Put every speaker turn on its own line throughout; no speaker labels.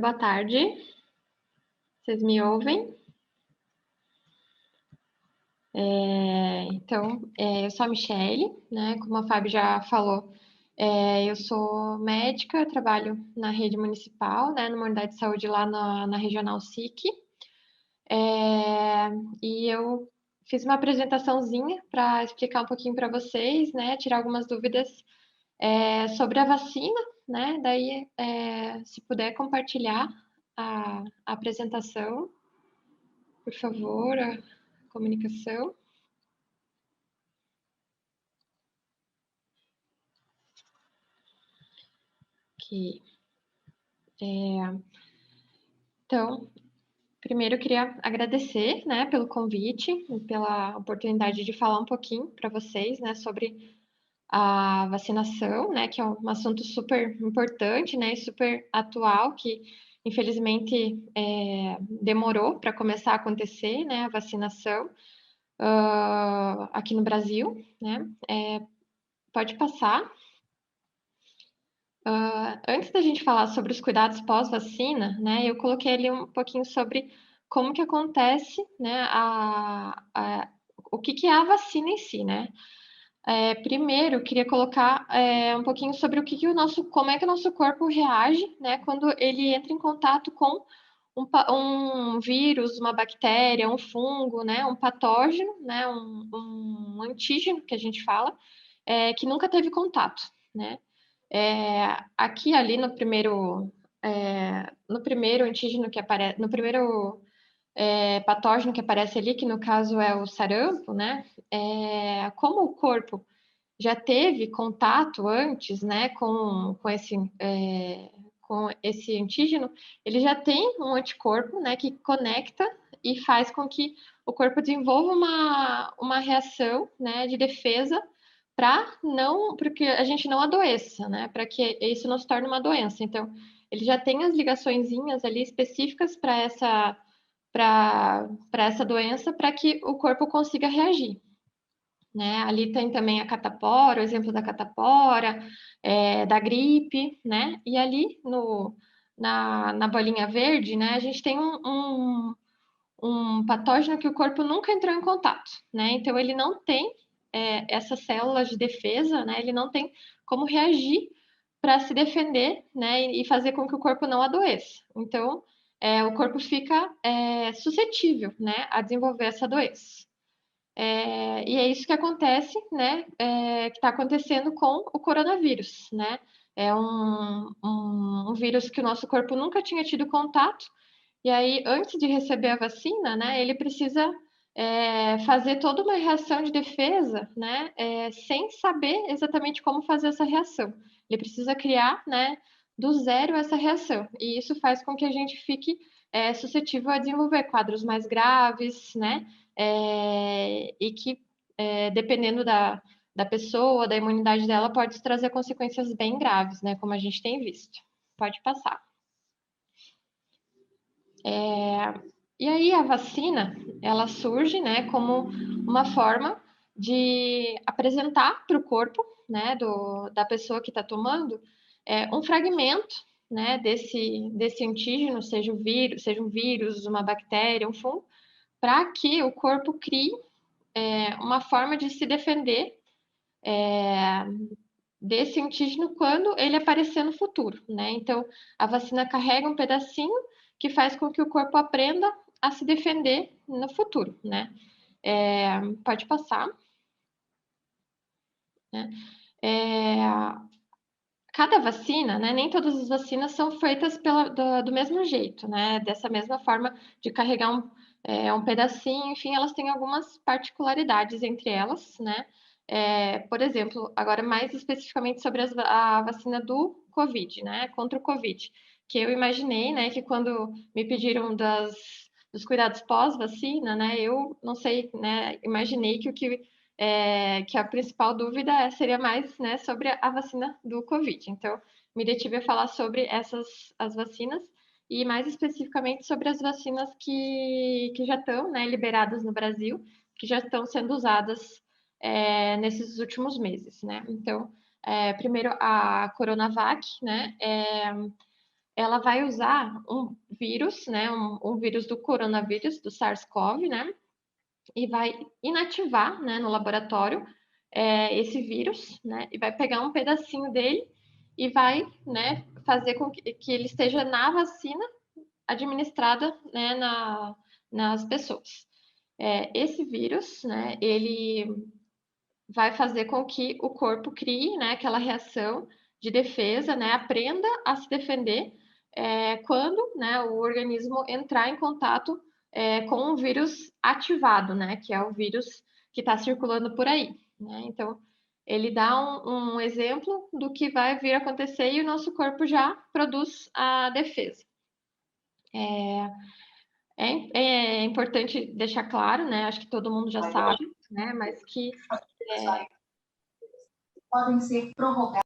Boa tarde, vocês me ouvem? Eu sou a Michele, né? Como a Fábio já falou, eu sou médica, trabalho na rede municipal, né? Numa unidade de saúde lá na Regional SIC. E eu fiz uma apresentaçãozinha para explicar um pouquinho para vocês, né? Tirar algumas dúvidas sobre a vacina, né? Daí, se puder compartilhar a apresentação, por favor, a comunicação. Ok. Então, primeiro eu queria agradecer, né, pelo convite e pela oportunidade de falar um pouquinho para vocês, né, sobre a vacinação, né, que é um assunto super importante, né, e super atual, que infelizmente demorou para começar a acontecer, né, a vacinação aqui no Brasil, né. Pode passar. Antes da gente falar sobre os cuidados pós-vacina, né, eu coloquei ali um pouquinho sobre como que acontece, né, o que que é a vacina em si, né. Primeiro, eu queria colocar um pouquinho sobre como é que o nosso corpo reage, né, quando ele entra em contato com um vírus, uma bactéria, um fungo, né, um patógeno, né, um antígeno que a gente fala, que nunca teve contato, né. Aqui ali no primeiro antígeno que aparece, no primeiro patógeno que aparece ali, que no caso é o sarampo, né? Como o corpo já teve contato antes, né, com esse antígeno, ele já tem um anticorpo, né, que conecta e faz com que o corpo desenvolva uma reação, né, de defesa porque a gente não adoeça, né, para que isso não se torne uma doença. Então, ele já tem as ligaçõezinhas ali específicas para essa doença, para que o corpo consiga reagir, né? Ali tem também a catapora, o exemplo da catapora, da gripe, né? E ali na bolinha verde, né, a gente tem um patógeno que o corpo nunca entrou em contato, né? Então ele não tem essas células de defesa, né? Ele não tem como reagir para se defender, né? E fazer com que o corpo não adoeça. Então o corpo fica suscetível, né, a desenvolver essa doença. E é isso que acontece, né? Que está acontecendo com o coronavírus, né? É um vírus que o nosso corpo nunca tinha tido contato, e aí, antes de receber a vacina, né, ele precisa fazer toda uma reação de defesa, né, sem saber exatamente como fazer essa reação. Ele precisa criar, né, do zero essa reação, e isso faz com que a gente fique suscetível a desenvolver quadros mais graves, né, e que, dependendo da pessoa, da imunidade dela, pode trazer consequências bem graves, né, como a gente tem visto. Pode passar. E aí a vacina, ela surge, né, como uma forma de apresentar para o corpo, né, da pessoa que está tomando, um fragmento, né, desse antígeno, seja um vírus, uma bactéria, um fungo, para que o corpo crie uma forma de se defender desse antígeno quando ele aparecer no futuro, né? Então, a vacina carrega um pedacinho que faz com que o corpo aprenda a se defender no futuro, né? Pode passar. Né? Cada vacina, né? Nem todas as vacinas são feitas do mesmo jeito, né? Dessa mesma forma de carregar um pedacinho, enfim, elas têm algumas particularidades entre elas, né? Por exemplo, agora mais especificamente sobre a vacina do Covid, né? Contra o Covid, que eu imaginei, né? Que quando me pediram dos cuidados pós-vacina, né? Eu não sei, né? Imaginei que a principal dúvida seria mais, né, sobre a vacina do Covid. Então, me detive a falar sobre as vacinas e mais especificamente sobre as vacinas que já estão, né, liberadas no Brasil, que já estão sendo usadas nesses últimos meses, né? Então, primeiro a Coronavac, né? ela vai usar um vírus, né, um vírus do coronavírus, do SARS-CoV, né, e vai inativar, né, no laboratório, esse vírus, né, e vai pegar um pedacinho dele e vai, né, fazer com que ele esteja na vacina administrada, né, nas pessoas. Esse vírus, né, ele vai fazer com que o corpo crie, né, aquela reação de defesa, né, aprenda a se defender quando, né, o organismo entrar em contato com um vírus ativado, né, que é o vírus que está circulando por aí, né? Então, ele dá um exemplo do que vai vir a acontecer e o nosso corpo já produz a defesa. É importante deixar claro, né? Acho que todo mundo já sabe, né? Mas que
podem ser prorrogadas.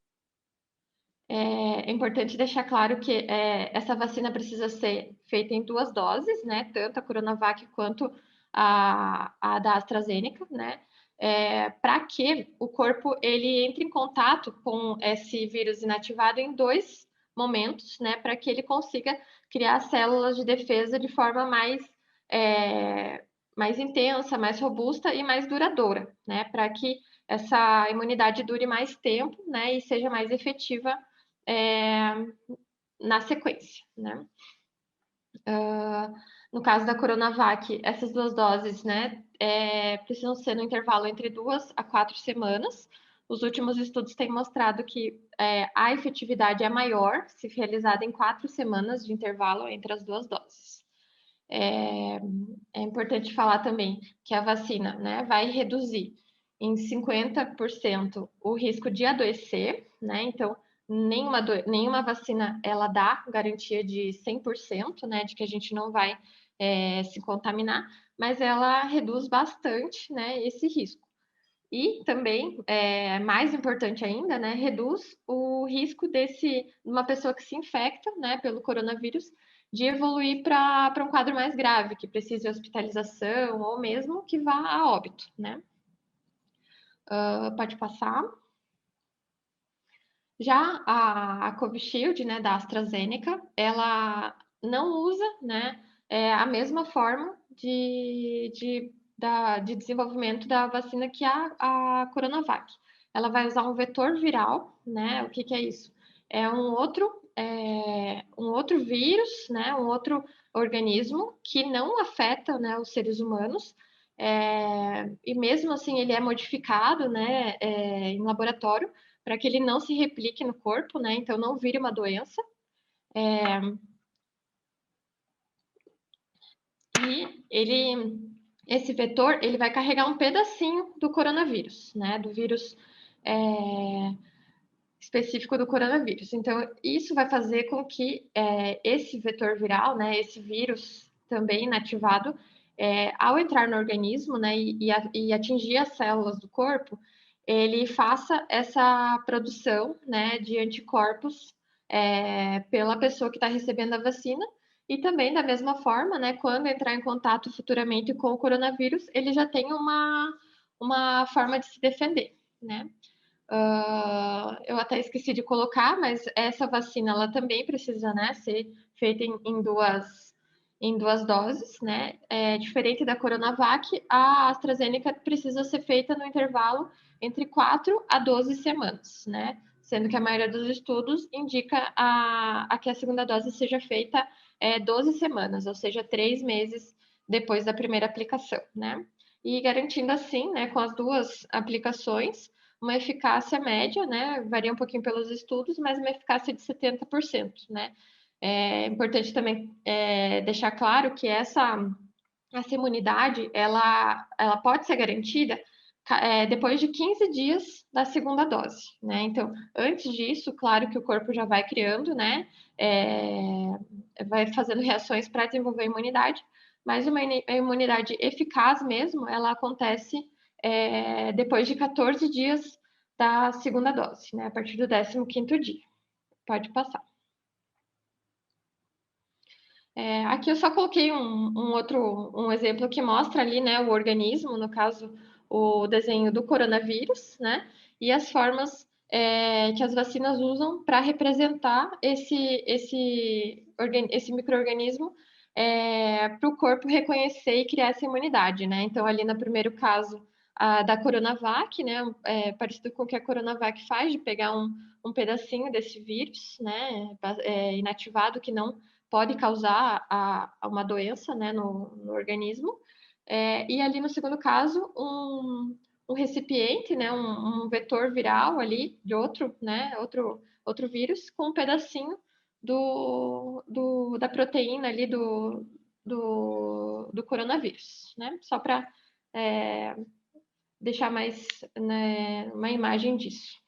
É importante deixar claro que essa vacina precisa ser feita em 2 doses, né? Tanto a Coronavac quanto a da AstraZeneca, né? Para que o corpo ele entre em contato com esse vírus inativado em 2 momentos, né? Para que ele consiga criar células de defesa de forma mais intensa, mais robusta e mais duradoura, né? Para que essa imunidade dure mais tempo, né? E seja mais efetiva na sequência, né? No caso da Coronavac, essas 2 doses, né, precisam ser no intervalo entre 2 a 4 semanas. Os últimos estudos têm mostrado que a efetividade é maior se realizada em 4 semanas de intervalo entre as 2 doses. É importante falar também que a vacina, né, vai reduzir em 50% o risco de adoecer, né? Então, nenhuma vacina ela dá garantia de 100%, né, de que a gente não vai se contaminar, mas ela reduz bastante, né, esse risco. E também, mais importante ainda, né, reduz o risco de uma pessoa que se infecta, né, pelo coronavírus, de evoluir para um quadro mais grave, que precise de hospitalização ou mesmo que vá a óbito, né? Pode passar. Já a Covishield, né, da AstraZeneca, ela não usa, né, a mesma forma de desenvolvimento da vacina que a Coronavac. Ela vai usar um vetor viral, né? O que é isso? É um outro vírus, né? Um outro organismo que não afeta, né, os seres humanos. E mesmo assim ele é modificado, né, em laboratório para que ele não se replique no corpo, né? Então não vire uma doença. Esse vetor, ele vai carregar um pedacinho do coronavírus, né? Do vírus específico do coronavírus. Então, isso vai fazer com que esse vetor viral, né? Esse vírus também inativado, ao entrar no organismo, né? E atingir as células do corpo, ele faça essa produção, né? De anticorpos pela pessoa que está recebendo a vacina. E também, da mesma forma, né, quando entrar em contato futuramente com o coronavírus, ele já tem uma forma de se defender, né? Eu até esqueci de colocar, mas essa vacina, ela também precisa, né, ser feita em duas doses, né? Diferente da Coronavac, a AstraZeneca precisa ser feita no intervalo entre 4 a 12 semanas, né? Sendo que a maioria dos estudos indica a que a segunda dose seja feita 12 semanas, ou seja, 3 meses depois da primeira aplicação, né? E garantindo assim, né, com as 2 aplicações, uma eficácia média, né? Varia um pouquinho pelos estudos, mas uma eficácia de 70%, né? É importante também deixar claro que essa imunidade, ela pode ser garantida depois de 15 dias da segunda dose, né? Então, antes disso, claro que o corpo já vai criando, né? Vai fazendo reações para desenvolver a imunidade, mas uma imunidade eficaz mesmo, ela acontece depois de 14 dias da segunda dose, né? A partir do 15º dia. Pode passar. Aqui eu só coloquei um exemplo que mostra ali, né, o organismo, no caso, o desenho do coronavírus, né, e as formas que as vacinas usam para representar esse micro-organismo para o corpo reconhecer e criar essa imunidade, né? Então, ali no primeiro caso da Coronavac, né? Parecido com o que a Coronavac faz, de pegar um pedacinho desse vírus, né? Inativado, que não pode causar uma doença, né? No organismo. E ali no segundo caso, um recipiente, né, um vetor viral ali de outro, né, outro vírus com um pedacinho da proteína ali do coronavírus, né? Só para deixar mais, né, uma imagem disso.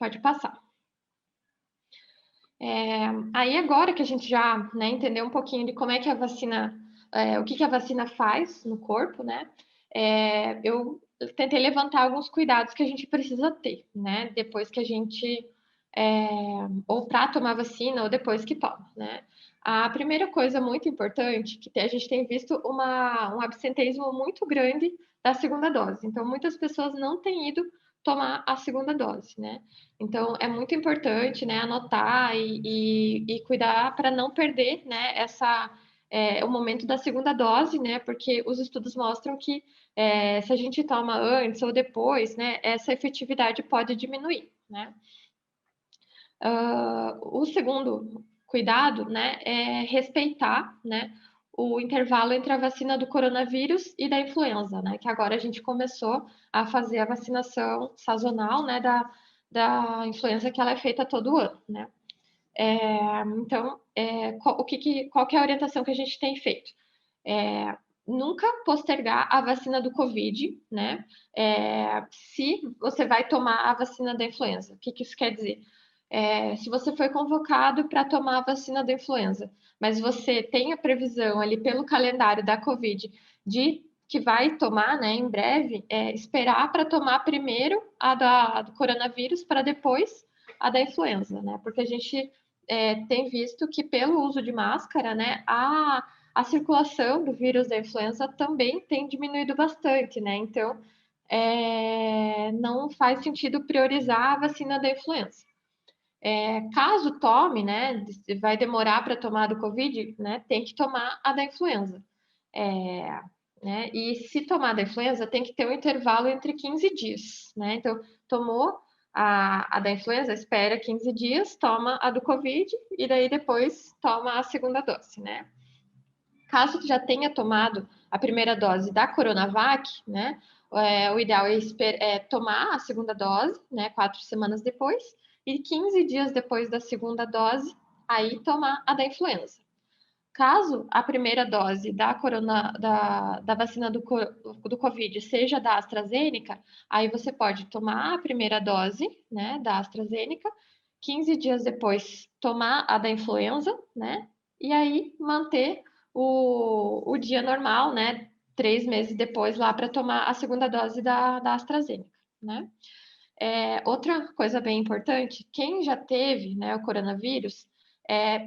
Pode passar. Aí agora que a gente já, né, entendeu um pouquinho de como é que a vacina, o que a vacina faz no corpo, né? Eu tentei levantar alguns cuidados que a gente precisa ter, né? Depois que a gente, ou para tomar vacina ou depois que toma, né? A primeira coisa muito importante que a gente tem visto um absenteísmo muito grande da segunda dose. Então, muitas pessoas não têm ido tomar a segunda dose, né? Então, é muito importante, né, anotar e cuidar para não perder, né, o momento da segunda dose, né, porque os estudos mostram que se a gente toma antes ou depois, né, essa efetividade pode diminuir, né. O segundo cuidado, né, é respeitar, né, o intervalo entre a vacina do coronavírus e da influenza, né, que agora a gente começou a fazer a vacinação sazonal, né, da influenza, que ela é feita todo ano, né. Então, qual que é a orientação que a gente tem feito? Nunca postergar a vacina do Covid, né? Se você vai tomar a vacina da influenza. O que isso quer dizer? Se você foi convocado para tomar a vacina da influenza, mas você tem a previsão ali pelo calendário da Covid de que vai tomar, né, em breve, esperar para tomar primeiro do coronavírus para depois a da influenza, né? Porque a gente tem visto que pelo uso de máscara, né, a circulação do vírus da influenza também tem diminuído bastante, né? Então, não faz sentido priorizar a vacina da influenza. Caso tome, né, vai demorar para tomar do Covid, né, tem que tomar a da influenza. Né, e se tomar da influenza, tem que ter um intervalo entre 15 dias, né? Então, tomou a da influenza, espera 15 dias, toma a do Covid e daí depois toma a segunda dose, né? Caso tu já tenha tomado a primeira dose da Coronavac, né, o ideal é tomar a segunda dose, né, 4 semanas depois, e 15 dias depois da segunda dose, aí tomar a da influenza. Caso a primeira dose da vacina do Covid seja da AstraZeneca, aí você pode tomar a primeira dose, né, da AstraZeneca, 15 dias depois tomar a da influenza, né, e aí manter o dia normal, né, 3 meses depois lá para tomar a segunda dose da AstraZeneca, né. Outra coisa bem importante, quem já teve, né, o coronavírus,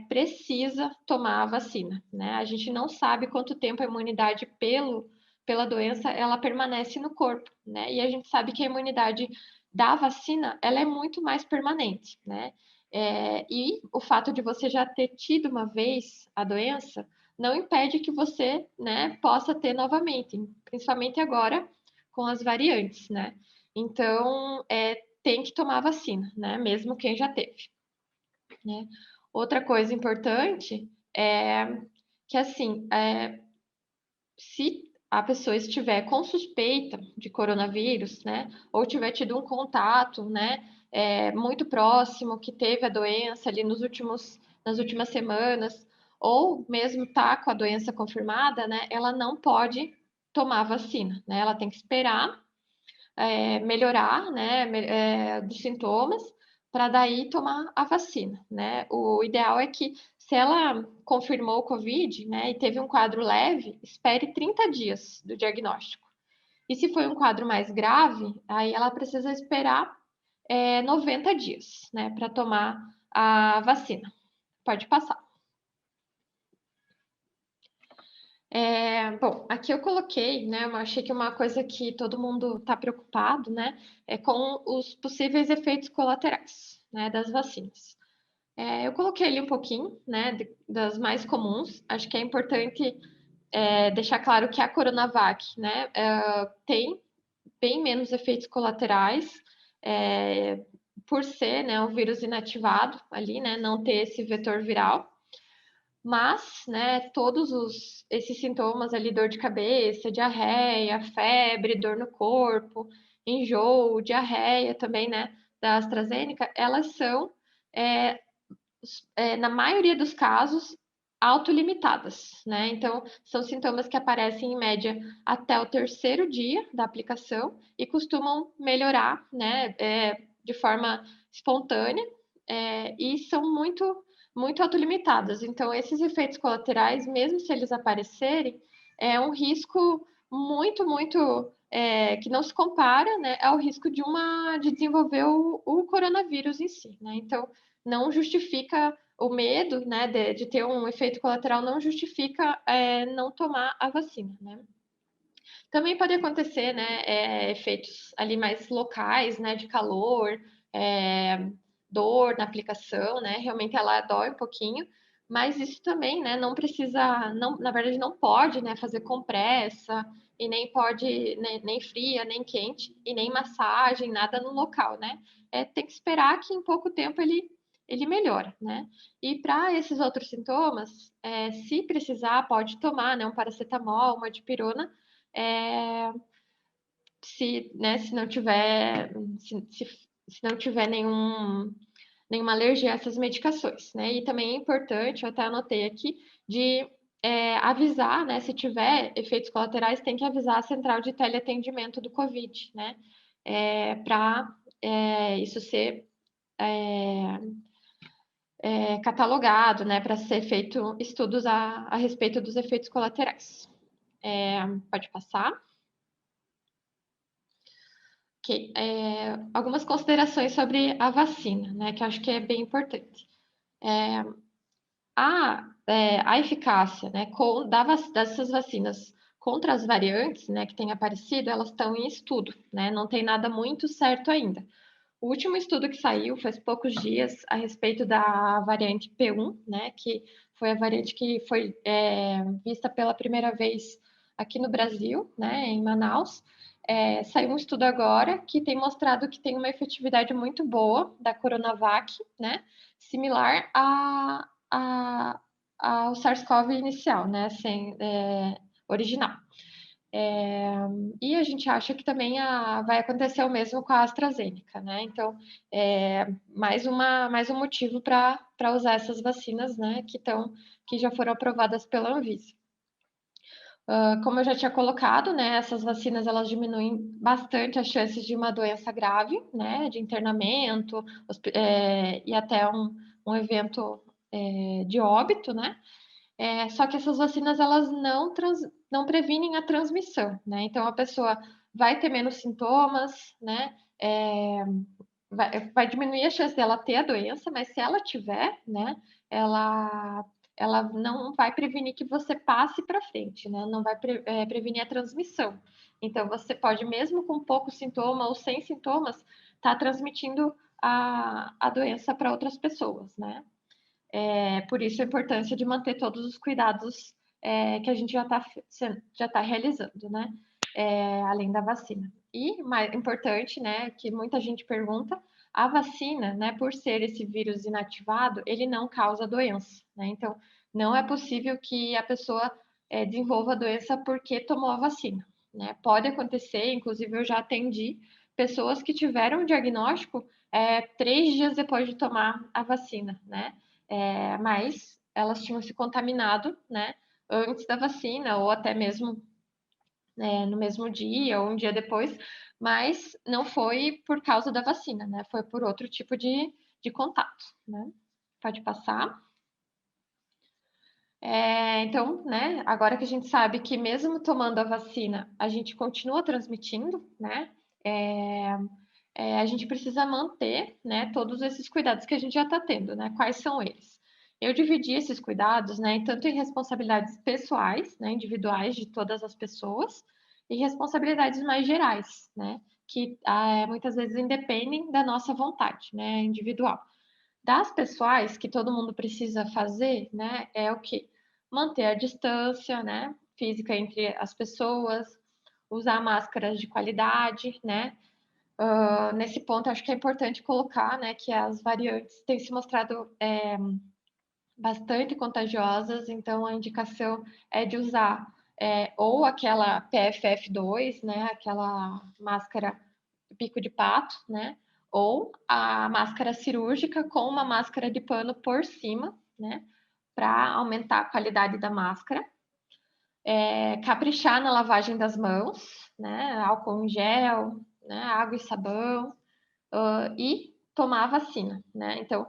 precisa tomar a vacina, né? A gente não sabe quanto tempo a imunidade pela doença ela permanece no corpo, né? E a gente sabe que a imunidade da vacina ela é muito mais permanente, né? E o fato de você já ter tido uma vez a doença não impede que você, né, possa ter novamente, principalmente agora com as variantes, né? Então, tem que tomar vacina, né? Mesmo quem já teve, né? Outra coisa importante é que, assim, se a pessoa estiver com suspeita de coronavírus, né? Ou tiver tido um contato, né? Muito próximo, que teve a doença ali nas últimas semanas, ou mesmo tá com a doença confirmada, né? Ela não pode tomar vacina, né? Ela tem que esperar melhorar, né, dos sintomas, para daí tomar a vacina, né? O ideal é que, se ela confirmou o Covid, né, e teve um quadro leve, espere 30 dias do diagnóstico. E se foi um quadro mais grave, aí ela precisa esperar 90 dias, né, para tomar a vacina. Pode passar. Bom, aqui eu coloquei, né, eu achei que uma coisa que todo mundo está preocupado, né, é com os possíveis efeitos colaterais, né, das vacinas. Eu coloquei ali um pouquinho, né, das mais comuns. Acho que é importante deixar claro que a Coronavac, né, tem bem menos efeitos colaterais, por ser, né, um vírus inativado ali, né, não ter esse vetor viral. Mas, né, esses sintomas ali, dor de cabeça, diarreia, febre, dor no corpo, enjoo, diarreia também, né, da AstraZeneca, elas são, é, na maioria dos casos, autolimitadas, né? Então, são sintomas que aparecem em média até o terceiro dia da aplicação e costumam melhorar, né, de forma espontânea, e são muito autolimitadas. Então, esses efeitos colaterais, mesmo se eles aparecerem, é um risco muito que não se compara, né, ao risco de desenvolver o coronavírus em si, né? Então, não justifica o medo, né, de ter um efeito colateral, não justifica não tomar a vacina, né? Também pode acontecer, né, efeitos ali mais locais, né, de calor, dor na aplicação, né, realmente ela dói um pouquinho, mas isso também, né, não precisa, não, na verdade não pode, né, fazer compressa e nem pode, nem fria, nem quente e nem massagem, nada no local, né? Tem que esperar que em pouco tempo ele melhora, né? E para esses outros sintomas, se precisar, pode tomar, né, um paracetamol, uma dipirona, é, se não tiver, se não tiver nenhuma alergia a essas medicações, né? E também é importante, eu até anotei aqui, de avisar, né? Se tiver efeitos colaterais, tem que avisar a central de teleatendimento do Covid, né? Para isso ser catalogado, né? Para ser feito estudos a respeito dos efeitos colaterais. Pode passar. Ok. Algumas considerações sobre a vacina, né? Que eu acho que é bem importante. A eficácia, né, dessas vacinas contra as variantes, né, que têm aparecido, elas estão em estudo, né? Não tem nada muito certo ainda. O último estudo que saiu faz poucos dias a respeito da variante P1, né, que foi a variante que foi vista pela primeira vez aqui no Brasil, né, em Manaus. Saiu um estudo agora que tem mostrado que tem uma efetividade muito boa da Coronavac, né, similar ao SARS-CoV inicial, né, original. E a gente acha que também vai acontecer o mesmo com a AstraZeneca, né? Então, mais um motivo para usar essas vacinas, né? Que já foram aprovadas pela Anvisa. Como eu já tinha colocado, né? Essas vacinas elas diminuem bastante as chances de uma doença grave, né? De internamento, e até um evento de óbito, né? Só que essas vacinas elas não previnem a transmissão, né? Então a pessoa vai ter menos sintomas, né? Vai diminuir a chance dela ter a doença, mas se ela tiver, né? Ela, ela não vai prevenir que você passe para frente, né? Não vai prevenir a transmissão. Então você pode, mesmo com pouco sintoma ou sem sintomas, estar transmitindo a doença para outras pessoas, né? Por isso a importância de manter todos os cuidados que a gente já tá realizando, né? Além da vacina. E mais importante, né, que muita gente pergunta, a vacina, né, por ser esse vírus inativado, ele não causa doença, né? Então, não é possível que a pessoa desenvolva a doença porque tomou a vacina, né? Pode acontecer, inclusive eu já atendi pessoas que tiveram o diagnóstico 3 dias depois de tomar a vacina, né? Mas elas tinham se contaminado, né, antes da vacina, ou até mesmo no mesmo dia, ou um dia depois, mas não foi por causa da vacina, né, foi por outro tipo de contato, né. Pode passar. Então, né, agora que a gente sabe que mesmo tomando a vacina, a gente continua transmitindo, né, a gente precisa manter, né, todos esses cuidados que a gente já está tendo, né, quais são eles? eu dividi esses cuidados, né, tanto em responsabilidades pessoais, né, individuais de todas as pessoas, e responsabilidades mais gerais, né, que muitas vezes independem da nossa vontade, né, individual. Das pessoais, que todo mundo precisa fazer, né, é o quê? Manter a distância, né, física entre as pessoas, usar máscaras de qualidade, né. Nesse ponto, acho que é importante colocar, né, que as variantes têm se mostrado bastante contagiosas, então a indicação é de usar ou aquela PFF2, né, aquela máscara bico de pato, né, ou a máscara cirúrgica com uma máscara de pano por cima, né, para aumentar a qualidade da máscara. Caprichar na lavagem das mãos, né, álcool em gel, né, água e sabão, e tomar a vacina, né? Então,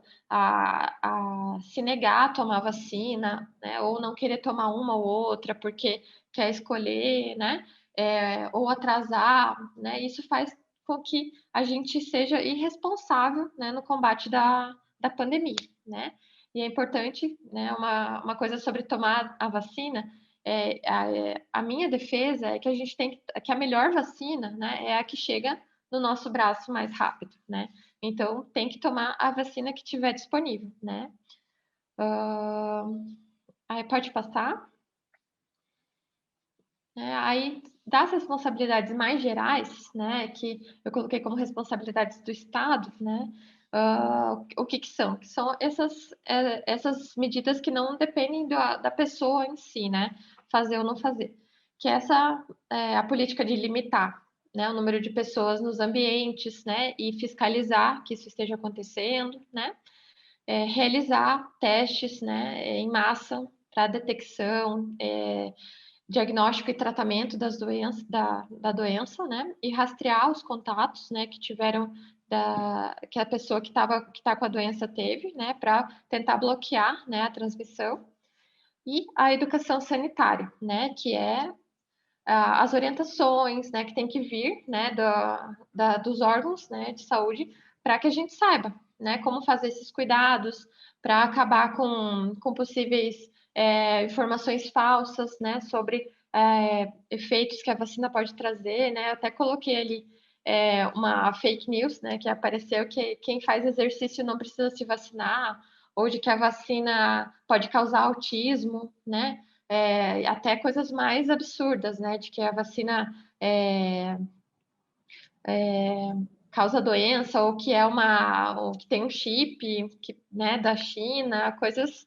se negar a tomar a vacina, né? Ou não querer tomar uma ou outra porque quer escolher, né? Ou atrasar, né? Isso faz com que a gente seja irresponsável, né? No combate da pandemia, né? E é importante, né? Uma coisa sobre tomar a vacina. A minha defesa é que a gente tem que a melhor vacina, né? É a que chega no nosso braço mais rápido, né? Então, tem que tomar a vacina que tiver disponível, né? Aí pode passar. Aí, das responsabilidades mais gerais, né, que eu coloquei como responsabilidades do Estado, né, o que que são? Que são essas medidas que não dependem da pessoa em si, né, fazer ou não fazer. Que essa é a política de limitar, né, o número de pessoas nos ambientes, né, e fiscalizar que isso esteja acontecendo, né, realizar testes, né, em massa para detecção, diagnóstico e tratamento da doença, né? E rastrear os contatos, né, que tiveram que a pessoa que está com a doença teve, né, para tentar bloquear, né, a transmissão. E a educação sanitária, né, que é as orientações, né, que tem que vir, né, dos órgãos, né, de saúde, para que a gente saiba, né, como fazer esses cuidados, para acabar com possíveis informações falsas, né, sobre efeitos que a vacina pode trazer, né, até coloquei ali uma fake news, né, que apareceu que quem faz exercício não precisa se vacinar, ou de que a vacina pode causar autismo, né, até coisas mais absurdas, né? De que a vacina causa doença ou que ou que tem um chip que, né, da China, coisas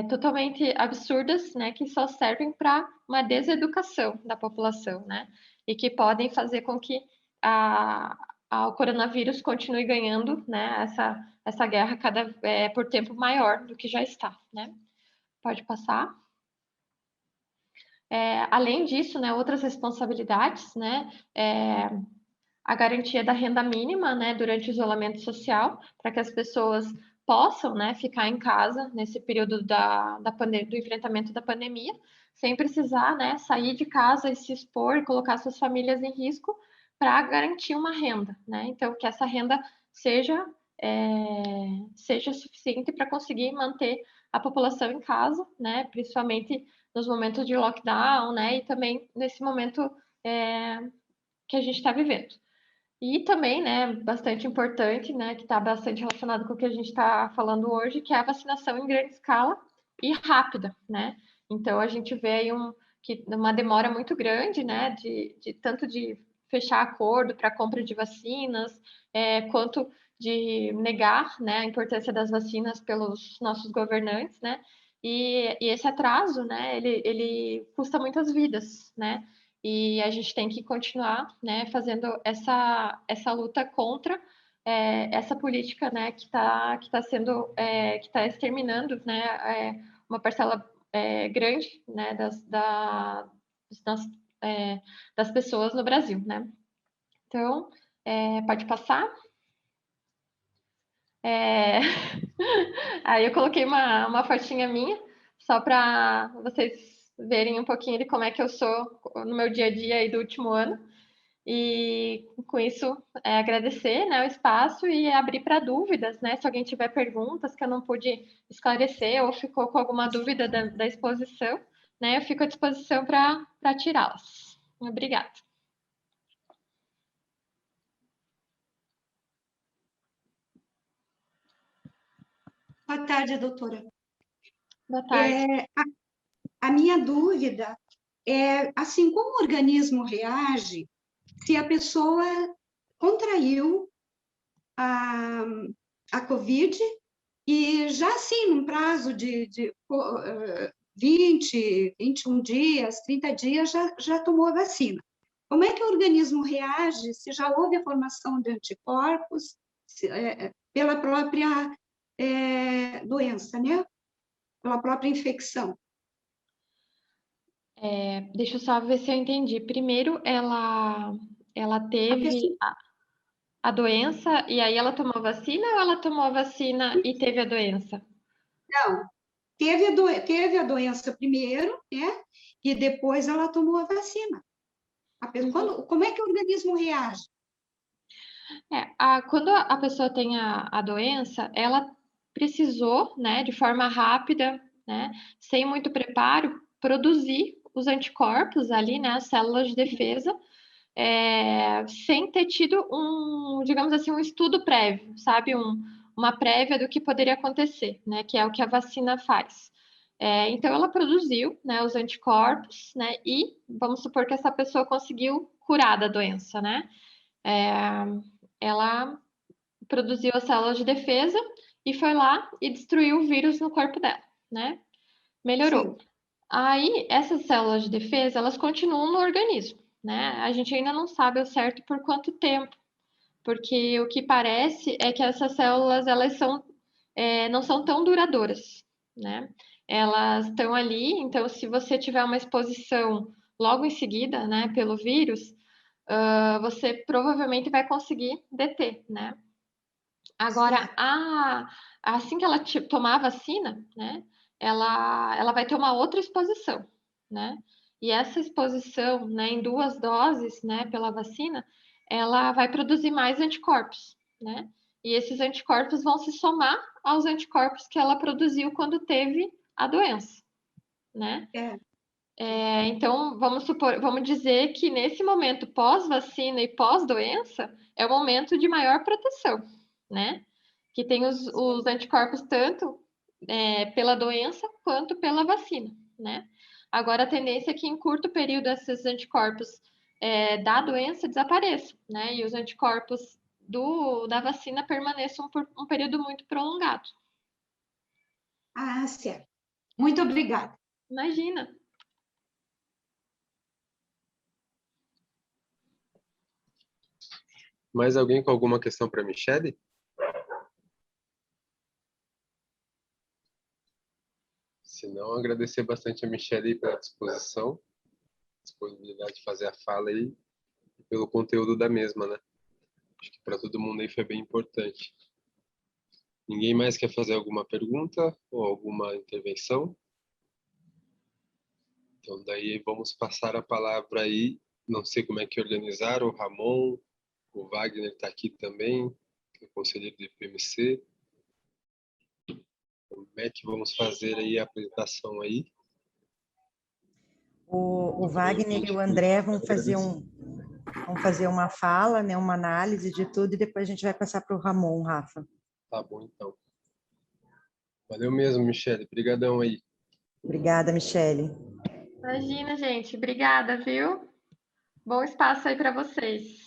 totalmente absurdas, né? Que só servem para uma deseducação da população, né? E que podem fazer com que o coronavírus continue ganhando, né? Essa guerra por tempo maior do que já está, né? Pode passar. Além disso, né, outras responsabilidades, né, a garantia da renda mínima, né, durante o isolamento social, para que as pessoas possam, né, ficar em casa nesse período do enfrentamento da pandemia, sem precisar, né, sair de casa e se expor e colocar suas famílias em risco para garantir uma renda, né? Então, que essa renda seja seja suficiente para conseguir manter a população em casa, né? Principalmente nos momentos de lockdown, né? E também nesse momento que a gente está vivendo. E também, né, bastante importante, né, que está bastante relacionado com o que a gente está falando hoje, que é a vacinação em grande escala e rápida, né? Então a gente vê aí uma demora muito grande, né, tanto de fechar acordo para compra de vacinas, quanto de negar, né, a importância das vacinas pelos nossos governantes, né? E esse atraso, né, ele custa muitas vidas, né? E a gente tem que continuar, né, fazendo essa luta contra essa política, né, que está exterminando, né, uma parcela grande, né, das, das pessoas no Brasil, né? Então, pode passar. Aí eu coloquei uma fotinha minha, só para vocês verem um pouquinho de como é que eu sou no meu dia a dia aí do último ano. E com isso, agradecer, né, o espaço e abrir para dúvidas, né? Se alguém tiver perguntas que eu não pude esclarecer ou ficou com alguma dúvida da exposição, né, eu fico à disposição para tirá-las. Obrigada.
Boa tarde, doutora.
Boa tarde.
A minha dúvida é, assim, como o organismo reage se a pessoa contraiu a COVID e já, assim, num prazo de 20, 21 dias, 30 dias, já tomou a vacina. Como é que o organismo reage se já houve a formação de anticorpos pela própria doença, né? Pela própria infecção?
Deixa eu só ver se eu entendi. Primeiro, ela teve a doença e aí ela tomou vacina ou ela tomou a vacina e teve a doença?
Não, teve a doença primeiro, né? E depois ela tomou a vacina. Como é que o organismo reage?
Quando a pessoa tem a doença, ela precisou, né, de forma rápida, né, sem muito preparo, produzir os anticorpos ali, né, as células de defesa, sem ter tido digamos assim, um estudo prévio, sabe, uma prévia do que poderia acontecer, né, que é o que a vacina faz. Então, ela produziu, né, os anticorpos, né, e vamos supor que essa pessoa conseguiu curar da doença, né, ela produziu as células de defesa e foi lá e destruiu o vírus no corpo dela, né? Melhorou.
Sim.
Aí, essas células de defesa, elas continuam no organismo, né? A gente ainda não sabe ao certo por quanto tempo, porque o que parece é que essas células, elas não são tão duradouras, né? Elas estão ali, então, se você tiver uma exposição logo em seguida, né, pelo vírus, você provavelmente vai conseguir deter, né? Agora, assim que ela tomar a vacina, né, ela vai ter uma outra exposição, né? E essa exposição, né, em 2 doses, né, pela vacina, ela vai produzir mais anticorpos, né? E esses anticorpos vão se somar aos anticorpos que ela produziu quando teve a doença, né? Então, vamos dizer que nesse momento pós-vacina e pós-doença é o momento de maior proteção, né? Que tem os anticorpos tanto pela doença quanto pela vacina, né? Agora, a tendência é que em curto período esses anticorpos da doença desapareçam, né? E os anticorpos da vacina permaneçam por um período muito prolongado.
Certo. Muito obrigada.
Imagina.
Mais alguém com alguma questão para a Michele? Se não, agradecer bastante a Michele pela disponibilidade de fazer a fala aí e pelo conteúdo da mesma, né? Acho que para todo mundo aí foi bem importante. Ninguém mais quer fazer alguma pergunta ou alguma intervenção? Então, daí vamos passar a palavra aí. Não sei como é que organizaram, o Ramon, o Wagner está aqui também, que é conselheiro do IPMC. Como é que vamos fazer aí a apresentação aí?
O Wagner e o André vão fazer uma fala, né, uma análise de tudo, e depois a gente vai passar para o Ramon, Rafa.
Tá bom, então. Valeu mesmo, Michele. Obrigadão aí.
Obrigada, Michele.
Imagina, gente. Obrigada, viu? Bom espaço aí para vocês.